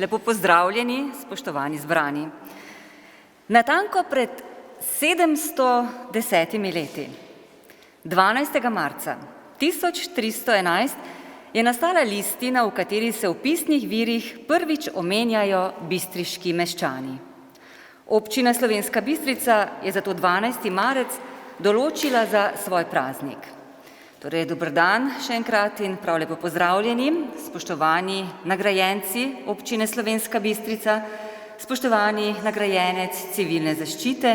Lepo pozdravljeni, spoštovani zbrani. Natanko pred 710 leti, 12. marca 1311, je nastala listina, v kateri se v pisnih virih prvič omenjajo bistriški meščani. Občina Slovenska Bistrica je zato 12. marec določila za svoj praznik. Torej, dober dan še enkrat in prav lepo pozdravljeni, spoštovani nagrajenci občine Slovenska Bistrica, spoštovani nagrajenec civilne zaščite,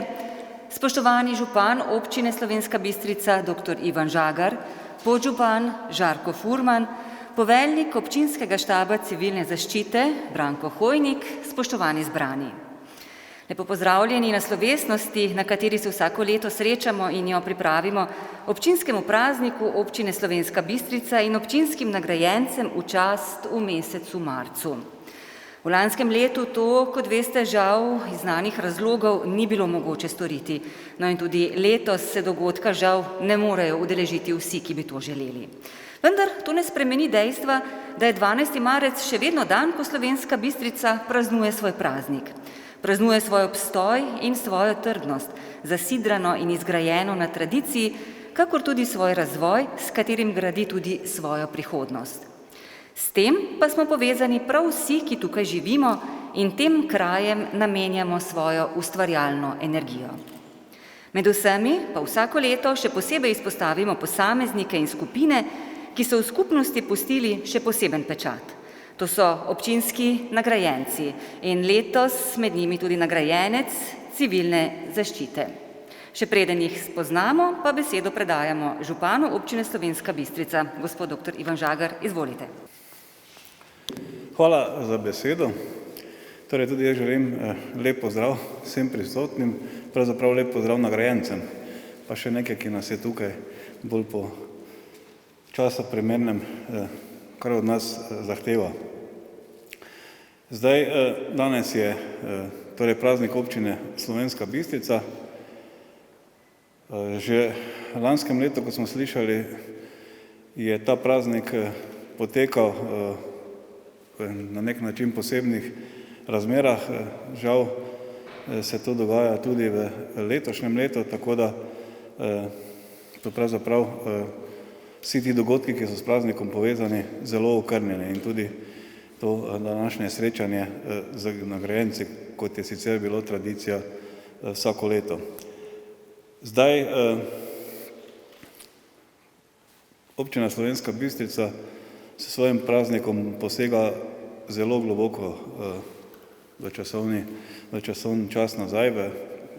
spoštovani župan občine Slovenska Bistrica, dr. Ivan Žagar, podžupan Žarko Furman, poveljnik občinskega štaba civilne zaščite Branko Hojnik, spoštovani zbrani. Lepo pozdravljeni na slovesnosti, na kateri se vsako leto srečamo in jo pripravimo občinskemu prazniku občine Slovenska Bistrica in občinskim nagrajencem v čast v mesecu marcu. V lanskem letu to, kot veste, žal iz znanih razlogov ni bilo mogoče storiti. No in tudi letos se dogodka žal ne morejo udeležiti vsi, ki bi to želeli. Vendar to ne spremeni dejstva, da je 12. marec še vedno dan, ko Slovenska Bistrica praznuje svoj praznik. Praznuje svoj obstoj in svojo trdnost, zasidrano in izgrajeno na tradiciji, kakor tudi svoj razvoj, s katerim gradi tudi svojo prihodnost. S tem pa smo povezani prav vsi, ki tukaj živimo in tem krajem namenjamo svojo ustvarjalno energijo. Med vsemi pa vsako leto še posebej izpostavimo posameznike in skupine, ki so v skupnosti pustili še poseben pečat. To so občinski nagrajenci in letos med njimi tudi nagrajenec civilne zaščite. Še preden jih spoznamo, pa besedo predajamo županu občine Slovenska Bistrica, gospod dr. Ivan Žagar, izvolite. Hvala za besedo. Torej tudi jaz želim lep pozdrav vsem prisotnim, pravzaprav lep pozdrav nagrajencem, pa še nekaj, ki nas je tukaj bolj po času primernem, kar od nas zahteva. Zdaj, danes je torej praznik občine Slovenska Bistrica. Že v lanskem letu, ko smo slišali, je ta praznik potekal na nek način posebnih razmerah. Žal se to dogaja tudi v letošnjem letu, tako da to pravzaprav vsi ti dogodki, ki so s praznikom povezani, zelo okrnjeni in tudi to današnje srečanje z nagrajenci, kot je sicer bilo tradicija vsako leto. Zdaj, občina Slovenska Bistrica s svojim praznikom posega zelo globoko v časovni čas nazaj, v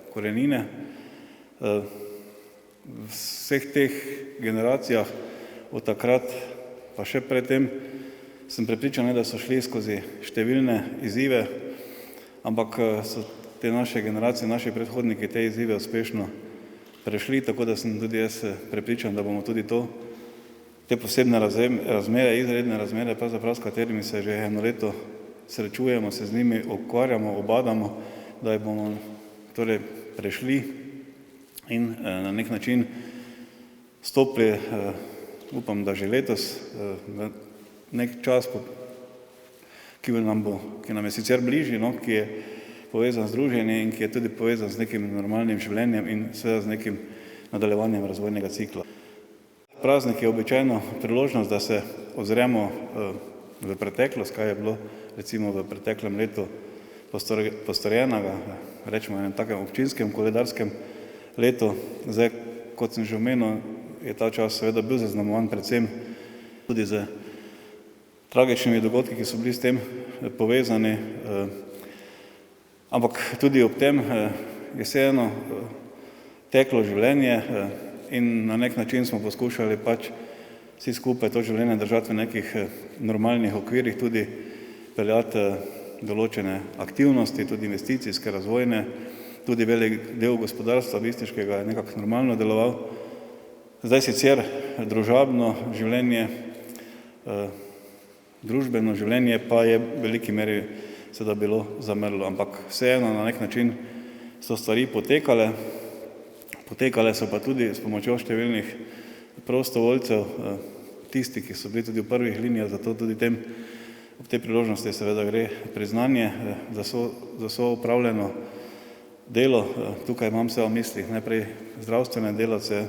korenine. V vseh teh generacijah od takrat, pa še predtem, sem prepričan, da so šli skozi številne izzive, ampak so te naše generacije, naši predhodniki te izzive uspešno prešli, tako da sem tudi jaz prepričan, da bomo tudi te posebne razmere, izredne razmere, pravzaprav s katerimi se že eno leto srečujemo, se z njimi ukvarjamo, ubadamo, da jih bomo torej prešli in na nek način stopili, upam, da že letos, v nek čas, ki nam je sicer bližji, no, ki je povezan z druženjem in ki je tudi povezan z nekim normalnim življenjem in seveda z nekim nadaljevanjem razvojnega cikla. Praznik je običajno priložnost, da se ozremo v preteklost, kaj je bilo recimo v preteklem letu postorjenega, rečemo enem takem občinskem koledarskem letu. Zdaj, kot sem že omenil, je ta čas seveda bil zaznamovan predvsem tudi z tragičnimi dogodki, ki so bili s tem povezani, ampak tudi ob tem je vseeno teklo življenje in na nek način smo poskušali pač vsi skupaj to življenje držati v nekih normalnih okvirih, tudi peljati določene aktivnosti, tudi investicijske, razvojne, tudi velik del gospodarstva bistriškega je nekako normalno deloval. Zdaj sicer družabno življenje, družbeno življenje pa je v veliki meri seveda bilo zamrlo, ampak vseeno na nek način so stvari potekale. Potekale so pa tudi s pomočjo številnih prostovoljcev, tisti, ki so bili tudi v prvih linijah, zato tudi tem Ob tej priložnosti seveda gre priznanje za so upravljeno delo. Tukaj imam vse v mislih, najprej zdravstvene delavce,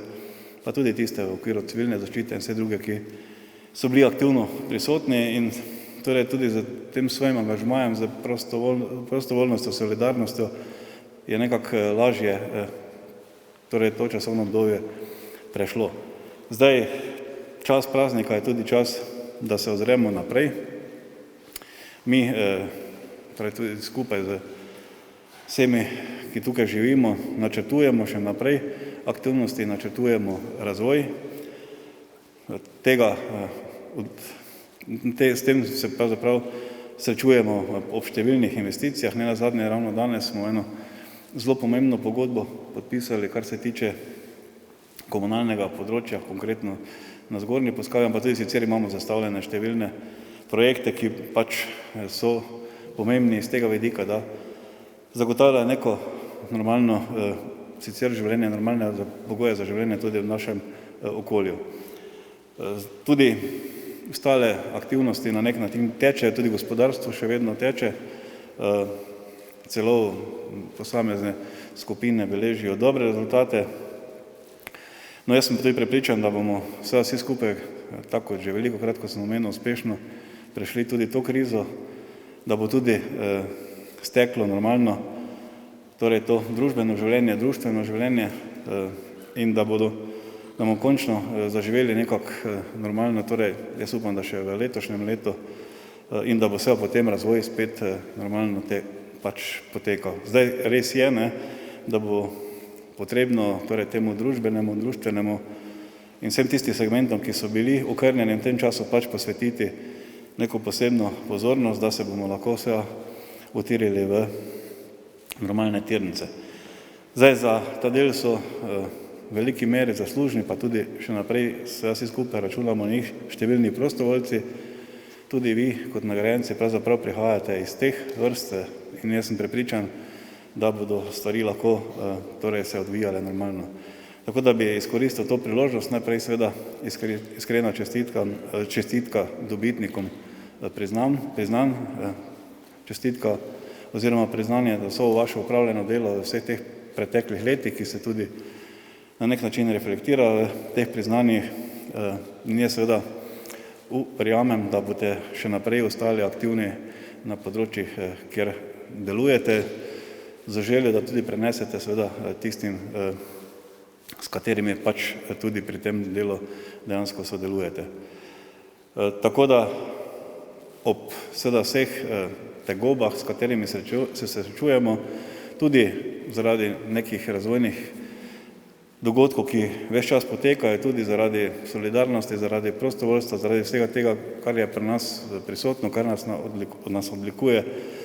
pa tudi tiste v okviru civilne zaščite in vse druge, ki so bili aktivno prisotni in torej tudi z tem svojim angažmajem, z prostovoljnostjo, solidarnostjo je nekako lažje torej to časovno obdobje prešlo. Zdaj, čas praznika je tudi čas, da se ozremo naprej. Mi, torej tudi skupaj z vsemi, ki tukaj živimo, načrtujemo še naprej aktivnosti, načrtujemo razvoj tega, s tem se pravzaprav srečujemo ob številnih investicijah. Nenazadnje ravno danes smo eno zelo pomembno pogodbo podpisali, kar se tiče komunalnega področja, konkretno na Zgornji Posavju, pa tudi sicer imamo zastavljene številne projekte, ki pač so pomembni iz tega vidika, da zagotavljajo neko normalno sicer življenje, normalne pogoje za življenje tudi v našem okolju. Tudi ostale aktivnosti na nek način tečejo, tudi gospodarstvo še vedno teče, celo posamezne skupine beležijo dobre rezultate. No, jaz sem tudi prepričan, da bomo vsi skupaj, tako že velikokrat, ko sem omenil, uspešno prešli tudi to krizo, da bo tudi steklo normalno, torej to družbeno življenje, društveno življenje in da bomo končno zaživeli nekako normalno, torej jaz upam, da še v letošnjem letu in da bo vse potem razvoj spet normalno pač potekal. Zdaj res je, da bo potrebno torej temu društvenemu in vsem tistim segmentom, ki so bili okrnjeni v tem času, pač posvetiti neko posebno pozornost, da se bomo lahko vse utirili v normalne tirnice. Zdaj za ta del so v veliki meri zaslužni, pa tudi še naprej vsi skupaj računamo njih številni prostovoljci, tudi vi kot nagrajenci pravzaprav prihajate iz teh vrst in jaz sem prepričan, da bodo stvari lahko torej se odvijale normalno. Tako da bi izkoristil to priložnost, najprej seveda iskrena čestitka dobitnikom priznanj, čestitka oziroma priznanje, da so vaše upravljeno delo v vseh teh preteklih letih, ki se tudi na nek način reflektira v teh priznanjih in jaz seveda verjamem, da boste še naprej ostali aktivni na področjih, kjer delujete, za željo, da tudi prenesete seveda tistim, s katerimi pač tudi pri tem delu dejansko sodelujete. Tako da ob seveda vseh tegobah, s katerimi se srečujemo, tudi zaradi nekih razvojnih dogodkov, ki ves čas potekajo, tudi zaradi solidarnosti, zaradi prostovoljstva, zaradi vsega tega, kar je pri nas prisotno, kar nas odlikuje,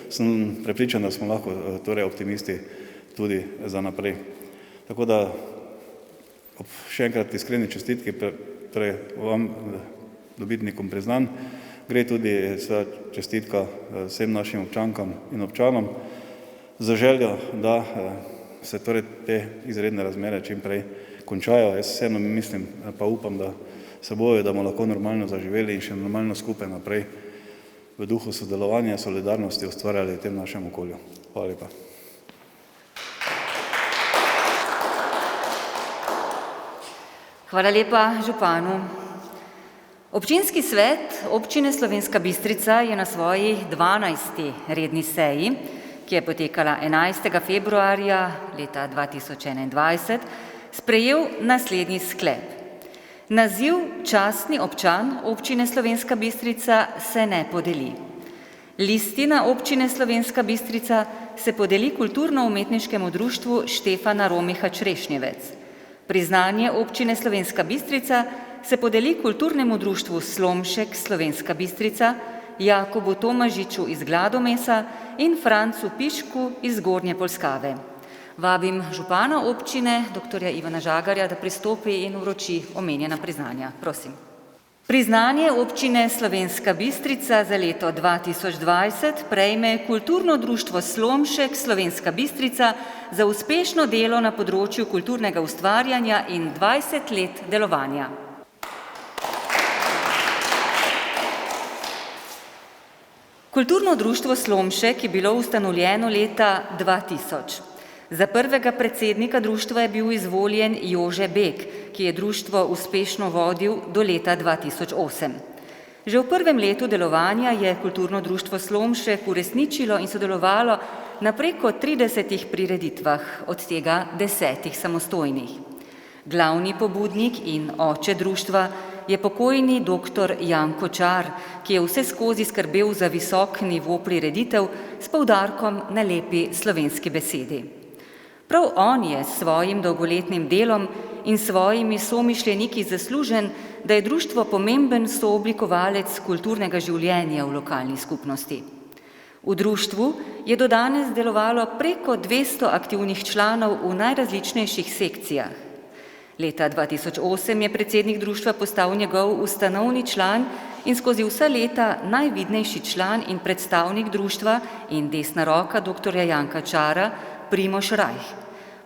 sem prepričan, da smo lahko torej optimisti tudi za naprej. Tako da še enkrat iskreni čestitki torej vam, dobitnikom priznanj, gre tudi čestitka vsem našim občankam in občanom za željo, da se torej te izredne razmere čim prej končajo. Jaz vseeno mislim, pa upam, da se bojo, da bomo lahko normalno zaživeli in še normalno skupaj naprej v duhu sodelovanja, solidarnosti ustvarjali v tem našem okolju. Hvala lepa. Hvala lepa županu. Občinski svet občine Slovenska Bistrica je na svoji 12. redni seji, ki je potekala 11. februarja leta 2021, sprejel naslednji sklep. Naziv častni občan občine Slovenska Bistrica se ne podeli. Listina občine Slovenska Bistrica se podeli kulturno-umetniškemu društvu Štefana Romiha Črešnjevec. Priznanje občine Slovenska Bistrica se podeli kulturnemu društvu Slomšek Slovenska Bistrica, Jakobu Tomažiču iz Gladomesa in Francu Pišku iz Zgornje Polskave. Vabim župana občine, dr. Ivana Žagarja, da pristopi in vroči omenjena priznanja. Prosim. Priznanje občine Slovenska Bistrica za leto 2020 prejme kulturno društvo Slomšek Slovenska Bistrica za uspešno delo na področju kulturnega ustvarjanja in 20 let delovanja. Kulturno društvo Slomšek je bilo ustanovljeno leta 2000. Za prvega predsednika društva je bil izvoljen Jože Bek, ki je društvo uspešno vodil do leta 2008. Že v prvem letu delovanja je kulturno društvo Slomšek uresničilo in sodelovalo na preko 30 prireditvah, od tega 10 samostojnih. Glavni pobudnik in oče društva je pokojni dr. Janko Čar, ki je vseskozi skrbel za visok nivo prireditev s poudarkom na lepi slovenski besedi. Prav on je s svojim dolgoletnim delom in svojimi somišljeniki zaslužen, da je društvo pomemben sooblikovalec kulturnega življenja v lokalni skupnosti. V društvu je do danes delovalo preko 200 aktivnih članov v najrazličnejših sekcijah. Leta 2008 je predsednik društva postal njegov ustanovni član in skozi vsa leta najvidnejši član in predstavnik društva in desna roka dr. Janka Čara, Primož Rajh.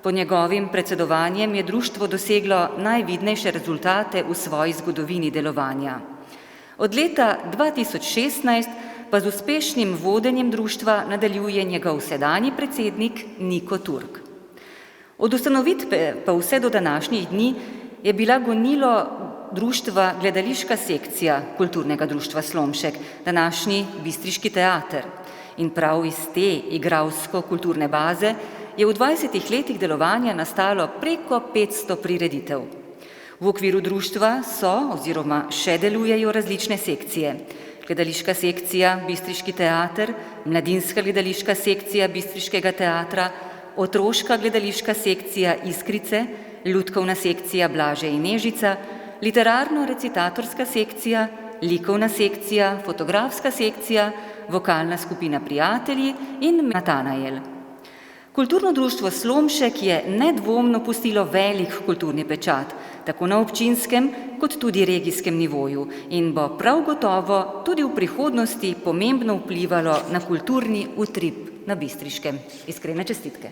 Pod njegovim predsedovanjem je društvo doseglo najvidnejše rezultate v svoji zgodovini delovanja. Od leta 2016 pa z uspešnim vodenjem društva nadaljuje njegov sedanji predsednik Niko Turk. Od ustanovitve pa vse do današnjih dni je bila gonilo društva gledališka sekcija kulturnega društva Slomšek, današnji Bistriški teater. In prav iz te igralsko-kulturne baze je v 20 letih delovanja nastalo preko 500 prireditev. V okviru društva so oziroma še delujejo različne sekcije. Gledališka sekcija Bistriški teater, mladinska gledališka sekcija Bistriškega teatra, otroška gledališka sekcija Iskrice, lutkovna sekcija Blaže in Nežica, literarno-recitatorska sekcija, likovna sekcija, fotografska sekcija, vokalna skupina Prijatelji in Natanael. Kulturno društvo Slomšek je nedvomno pustilo velik kulturni pečat, tako na občinskem kot tudi regijskem nivoju in bo prav gotovo tudi v prihodnosti pomembno vplivalo na kulturni utrip na Bistriškem. Iskrene čestitke.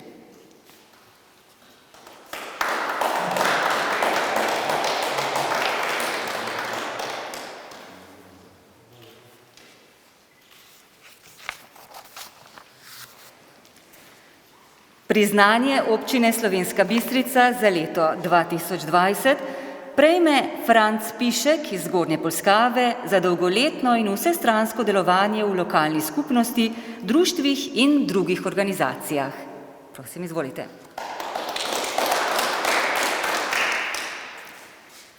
Priznanje občine Slovenska Bistrica za leto 2020 prejme Franc Pišek iz Zgornje Polskave za dolgoletno in vsestransko delovanje v lokalni skupnosti, društvih in drugih organizacijah. Prosim, izvolite.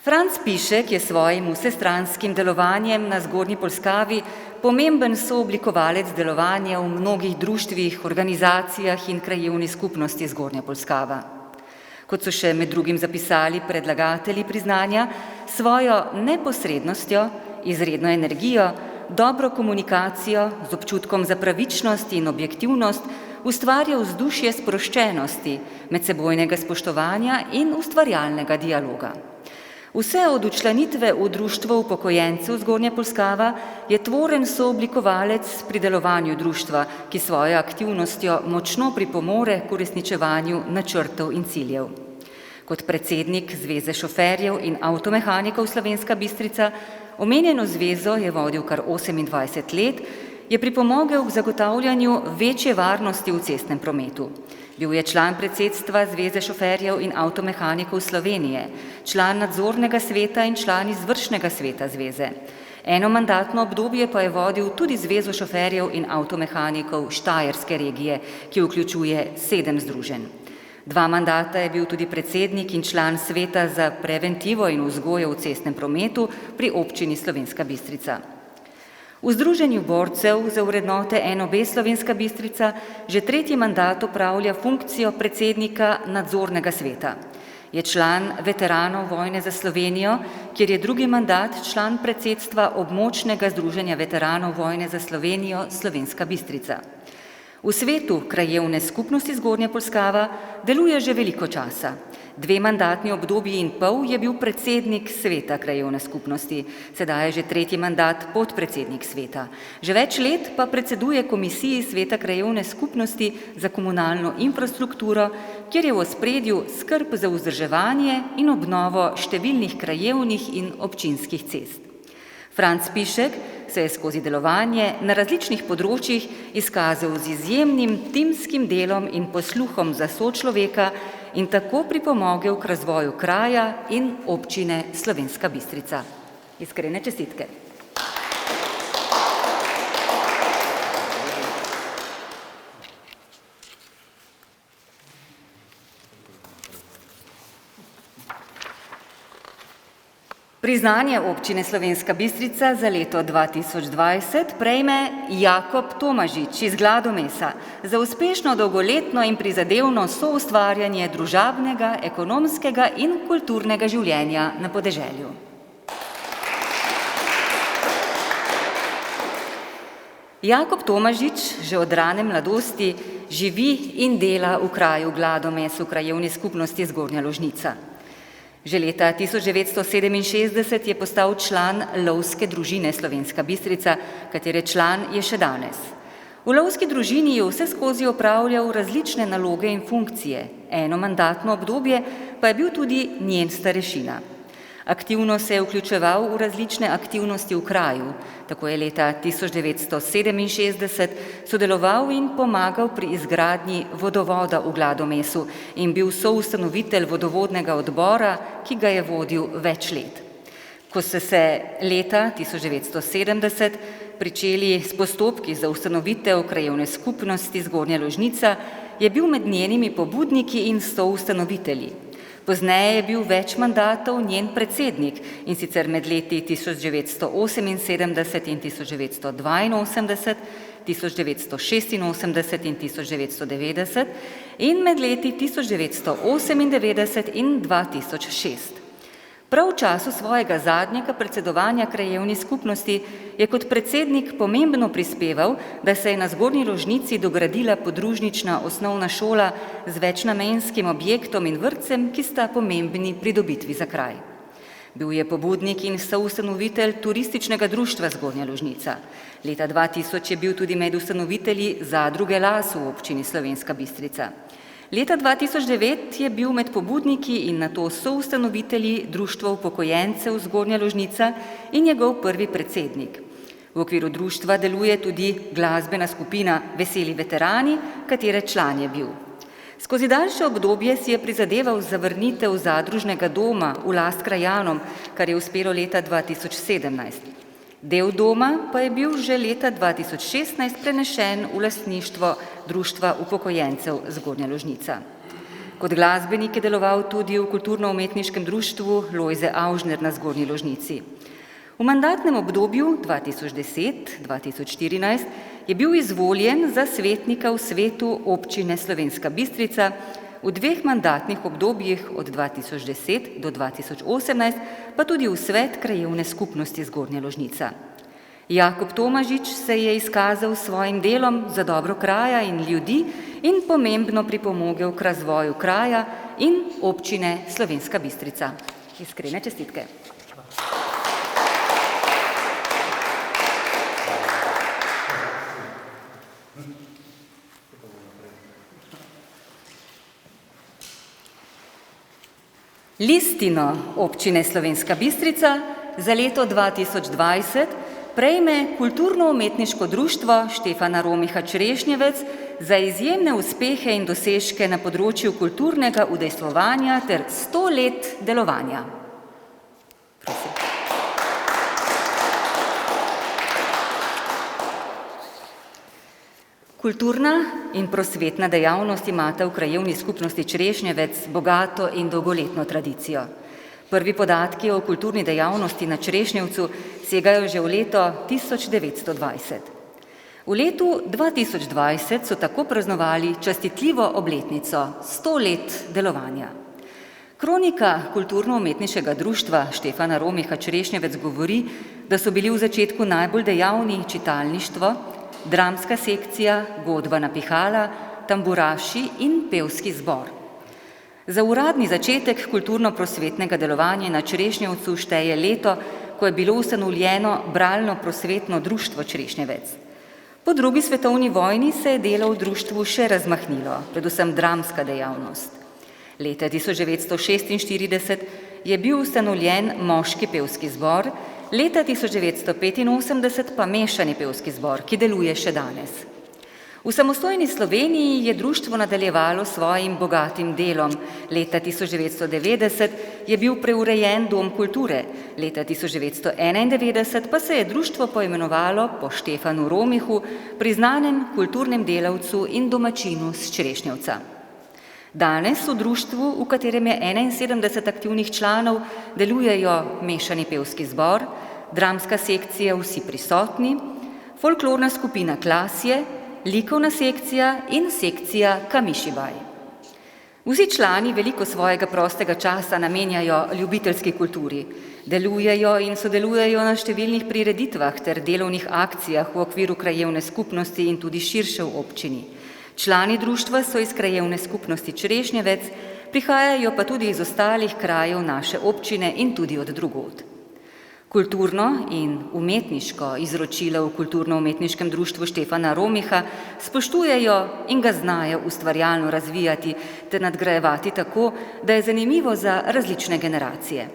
Franc Pišek je svojim vsestranskim delovanjem na Zgornji Polskavi pomemben sooblikovalec delovanja v mnogih društvih, organizacijah in krajevni skupnosti Zgornja Polskava. Kot so še med drugim zapisali predlagatelji priznanja, svojo neposrednostjo, izredno energijo, dobro komunikacijo, z občutkom za pravičnost in objektivnost ustvarja vzdušje sproščenosti, medsebojnega spoštovanja in ustvarjalnega dialoga. Vse od včlanitve v društvo upokojencev Zgornja Polskava je tvoren sooblikovalec pri delovanju društva, ki svojo aktivnostjo močno pripomore k uresničevanju načrtov in ciljev. Kot predsednik Zveze šoferjev in avtomehanikov Slovenska Bistrica, omenjeno zvezo je vodil kar 28 let, je pripomogel k zagotavljanju večje varnosti v cestnem prometu. Bil je član predsedstva Zveze šoferjev in avtomehanikov Slovenije, član nadzornega sveta in član izvršnega sveta zveze. Eno mandatno obdobje pa je vodil tudi Zvezo šoferjev in avtomehanikov Štajerske regije, ki vključuje 7 združenj. 2 mandata je bil tudi predsednik in član sveta za preventivo in vzgojo v cestnem prometu pri občini Slovenska Bistrica. V Združenju borcev za vrednote NOB Slovenska Bistrica že 3. mandat opravlja funkcijo predsednika nadzornega sveta. Je član veteranov vojne za Slovenijo, kjer je 2. mandat član predsedstva območnega združenja veteranov vojne za Slovenijo Slovenska Bistrica. V svetu krajevne skupnosti Zgornja Polskava deluje že veliko časa. 2 mandatni obdobji in pol je bil predsednik sveta krajevne skupnosti, sedaj je že 3. mandat podpredsednik sveta. Že več let pa predseduje komisiji sveta krajevne skupnosti za komunalno infrastrukturo, kjer je v ospredju skrb za vzdrževanje in obnovo številnih krajevnih in občinskih cest. Franc Pišek se je skozi delovanje na različnih področjih izkazal z izjemnim timskim delom in posluhom za sočloveka in tako pripomogel k razvoju kraja in občine Slovenska Bistrica. Iskrene čestitke. Priznanje občine Slovenska Bistrica za leto 2020 prejme Jakob Tomažič iz Gladomesa za uspešno dolgoletno in prizadevno soustvarjanje družabnega, ekonomskega in kulturnega življenja na podeželju. Jakob Tomažič že od rane mladosti živi in dela v kraju Gladomes v krajevni skupnosti Zgornja Ložnica. Že leta 1967 je postal član lovske družine Slovenska Bistrica, katere član je še danes. V lovski družini je vseskozi opravljal različne naloge in funkcije, eno mandatno obdobje pa je bil tudi njen starešina. Aktivno se je vključeval v različne aktivnosti v kraju, tako je leta 1967 sodeloval in pomagal pri izgradnji vodovoda v Gladomesu in bil soustanovitelj vodovodnega odbora, ki ga je vodil več let. Ko so se leta 1970 pričeli s postopki za ustanovitev krajevne skupnosti Zgornja Ložnica, je bil med njenimi pobudniki in soustanovitelji. Pozneje je bil več mandatov njen predsednik, in sicer med leti 1978 in 1982, 1986 in 1990 in med leti 1998 in 2006. Prav v času svojega zadnjega predsedovanja krajevni skupnosti je kot predsednik pomembno prispeval, da se je na Zgornji Ložnici dogradila podružnična osnovna šola z večnamenskim objektom in vrtcem, ki sta pomembni pridobitvi za kraj. Bil je pobudnik in soustanovitelj turističnega društva Zgornja Ložnica. Leta 2000 je bil tudi med ustanovitelji zadruge Las v občini Slovenska Bistrica. Leta 2009 je bil med pobudniki in nato soustanovitelji Društva upokojencev Zgornja Ložnica in njegov prvi predsednik. V okviru društva deluje tudi glasbena skupina Veseli veterani, katere član je bil. Skozi daljše obdobje si je prizadeval za vrnitev zadružnega doma v last krajanom, kar je uspelo leta 2017. Del doma pa je bil že leta 2016 prenešen v lastništvo Društva upokojencev Zgornja Ložnica. Kot glasbenik je deloval tudi v kulturno-umetniškem društvu Lojze Avžner na Zgornji Ložnici. V mandatnem obdobju 2010-2014 je bil izvoljen za svetnika v svetu občine Slovenska Bistrica, v dveh mandatnih obdobjih od 2010 do 2018 pa tudi v svet krajevne skupnosti Zgornja Ložnica. Jakob Tomažič se je izkazal s svojim delom za dobro kraja in ljudi in pomembno pripomogel k razvoju kraja in občine Slovenska Bistrica. Iskrene čestitke. Listino občine Slovenska Bistrica za leto 2020 prejme kulturno-umetniško društvo Štefana Romiha Črešnjevec za izjemne uspehe in dosežke na področju kulturnega udejstvovanja ter 100 let delovanja. Prosim. Kulturna in prosvetna dejavnost imata v krajevni skupnosti Črešnjevec bogato in dolgoletno tradicijo. Prvi podatki o kulturni dejavnosti na Črešnjevcu segajo že v leto 1920. V letu 2020 so tako praznovali častitljivo obletnico 100 let delovanja. Kronika kulturno-umetniškega društva Štefana Romiha Črešnjevec govori, da so bili v začetku najbolj dejavni čitalništvo, dramska sekcija, godba na pihala, tamburaši in pevski zbor. Za uradni začetek kulturno-prosvetnega delovanja na Črešnjevcu šteje leto, ko je bilo ustanovljeno bralno-prosvetno društvo Črešnjevec. Po drugi svetovni vojni se je delo v društvu še razmahnilo, predvsem dramska dejavnost. Leta 1946 je bil ustanovljen moški pevski zbor, leta 1985 pa mešani pevski zbor, ki deluje še danes. V samostojni Sloveniji je društvo nadaljevalo svojim bogatim delom. Leta 1990 je bil preurejen Dom kulture, leta 1991 pa se je društvo poimenovalo po Štefanu Romihu, priznanem kulturnem delavcu in domačinu s Črešnjevca. Danes v društvu, v katerem je 71 aktivnih članov, delujejo mešani pevski zbor, dramska sekcija Vsi prisotni, folklorna skupina Klasje, likovna sekcija in sekcija Kamišibaj. Vsi člani veliko svojega prostega časa namenjajo ljubiteljski kulturi. Delujejo in sodelujejo na številnih prireditvah ter delovnih akcijah v okviru krajevne skupnosti in tudi širše v občini. Člani društva so iz krajevne skupnosti Črešnjevec, prihajajo pa tudi iz ostalih krajev naše občine in tudi od drugod. Kulturno in umetniško izročilo v Kulturno-umetniškem društvu Štefana Romiha spoštujejo in ga znajo ustvarjalno razvijati ter nadgrajevati tako, da je zanimivo za različne generacije.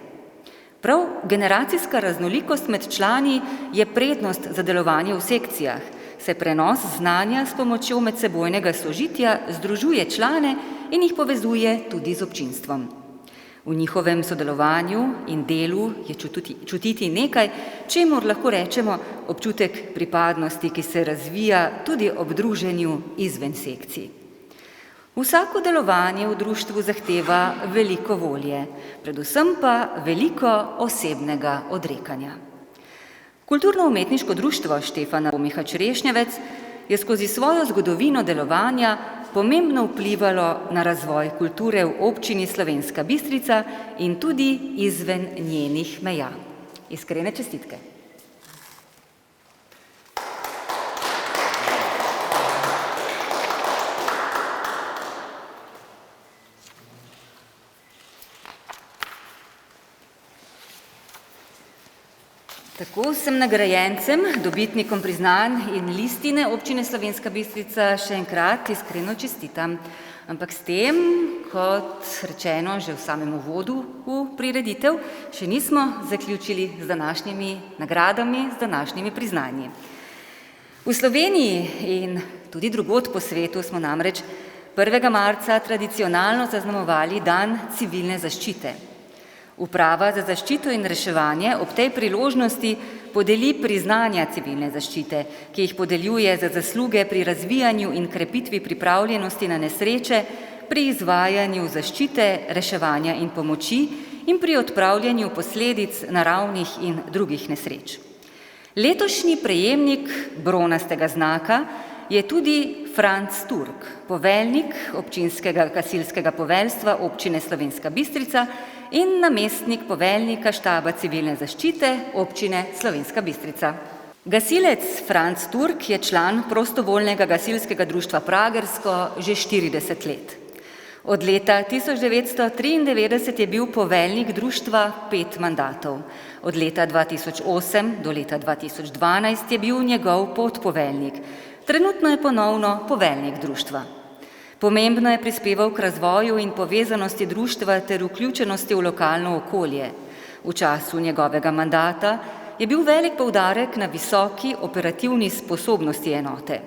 Prav generacijska raznolikost med člani je prednost za delovanje v sekcijah, saj prenos znanja s pomočjo medsebojnega sožitja združuje člane in jih povezuje tudi z občinstvom. V njihovem sodelovanju in delu je čutiti nekaj, čemur lahko rečemo občutek pripadnosti, ki se razvija tudi ob druženju izven sekcij. Vsako delovanje v društvu zahteva veliko volje, predvsem pa veliko osebnega odrekanja. Kulturno-umetniško društvo Štefana Romiha Črešnjevec je skozi svojo zgodovino delovanja pomembno vplivalo na razvoj kulture v občini Slovenska Bistrica in tudi izven njenih meja. Iskrene čestitke. Tako sem nagrajencem, dobitnikom priznanj in listine občine Slovenska Bistrica še enkrat iskreno čestitam. Ampak s tem, kot rečeno že v samem uvodu v prireditev, še nismo zaključili z današnjimi nagradami, z današnjimi priznanji. V Sloveniji in tudi drugod po svetu smo namreč 1. marca tradicionalno zaznamovali Dan civilne zaščite. Uprava za zaščito in reševanje ob tej priložnosti podeli priznanja civilne zaščite, ki jih podeljuje za zasluge pri razvijanju in krepitvi pripravljenosti na nesreče, pri izvajanju zaščite, reševanja in pomoči in pri odpravljanju posledic naravnih in drugih nesreč. Letošnji prejemnik bronastega znaka je tudi Franc Turk, poveljnik občinskega gasilskega poveljstva občine Slovenska Bistrica in namestnik poveljnika štaba civilne zaščite občine Slovenska Bistrica. Gasilec Franc Turk je član prostovoljnega gasilskega društva Pragersko že 40 let. Od leta 1993 je bil poveljnik društva 5 mandatov. Od leta 2008 do leta 2012 je bil njegov podpoveljnik. Trenutno je ponovno poveljnik društva. Pomembno je prispeval k razvoju in povezanosti društva ter vključenosti v lokalno okolje. V času njegovega mandata je bil velik poudarek na visoki operativni sposobnosti enote.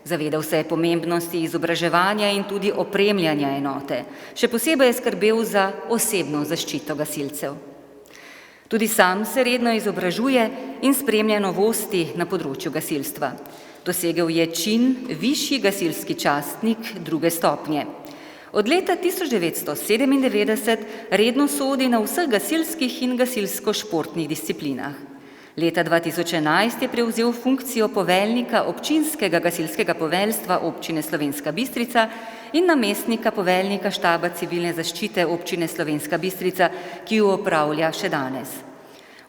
Zavedal se je pomembnosti izobraževanja in tudi opremljanja enote. Še posebej je skrbel za osebno zaščito gasilcev. Tudi sam se redno izobražuje in spremlja novosti na področju gasilstva. Dosegel je čin višji gasilski častnik 2. stopnje. Od leta 1997 redno sodi na vseh gasilskih in gasilsko-športnih disciplinah. Leta 2011 je prevzel funkcijo poveljnika občinskega gasilskega poveljstva občine Slovenska Bistrica in namestnika poveljnika štaba civilne zaščite občine Slovenska Bistrica, ki jo opravlja še danes.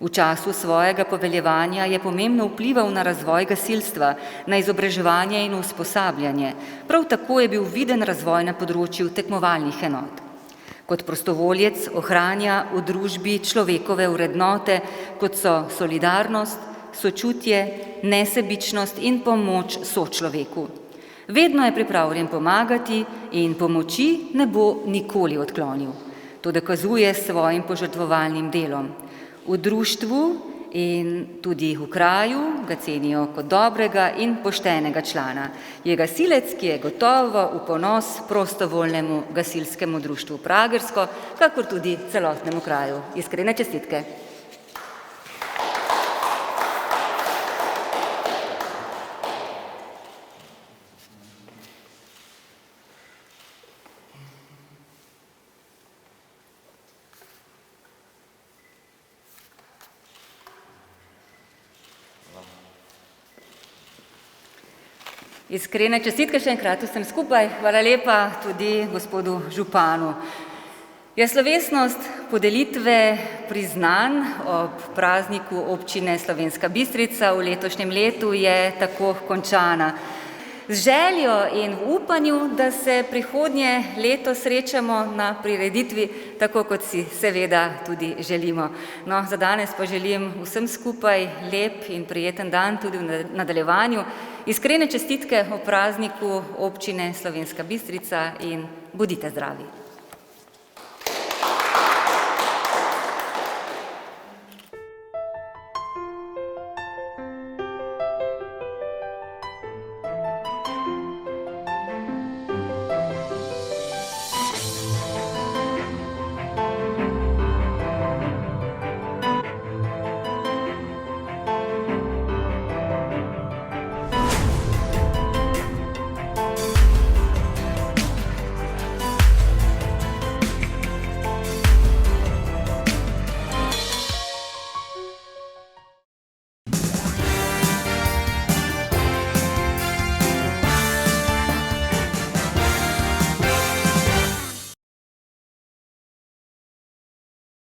V času svojega poveljevanja je pomembno vplival na razvoj gasilstva, na izobraževanje in usposabljanje. Prav tako je bil viden razvoj na področju tekmovalnih enot. Kot prostovoljec ohranja v družbi človekove vrednote, kot so solidarnost, sočutje, nesebičnost in pomoč sočloveku. Vedno je pripravljen pomagati in pomoči ne bo nikoli odklonil. To dokazuje s svojim požrtvovalnim delom. V društvu in tudi v kraju ga cenijo kot dobrega in poštenega člana. Je gasilec, ki je gotovo v ponos prostovoljnemu gasilskemu društvu Pragersko, kakor tudi celotnemu kraju. Iskrene čestitke. Iskrene čestitke še enkrat vsem skupaj. Hvala lepa tudi gospodu županu. Slovesnost podelitve priznanj ob prazniku občine Slovenska Bistrica v letošnjem letu je tako končana. Z željo in v upanju, da se prihodnje leto srečamo na prireditvi, tako kot si seveda tudi želimo. No, za danes pa želim vsem skupaj lep in prijeten dan tudi v nadaljevanju. Iskrene čestitke o prazniku občine Slovenska Bistrica in bodite zdravi.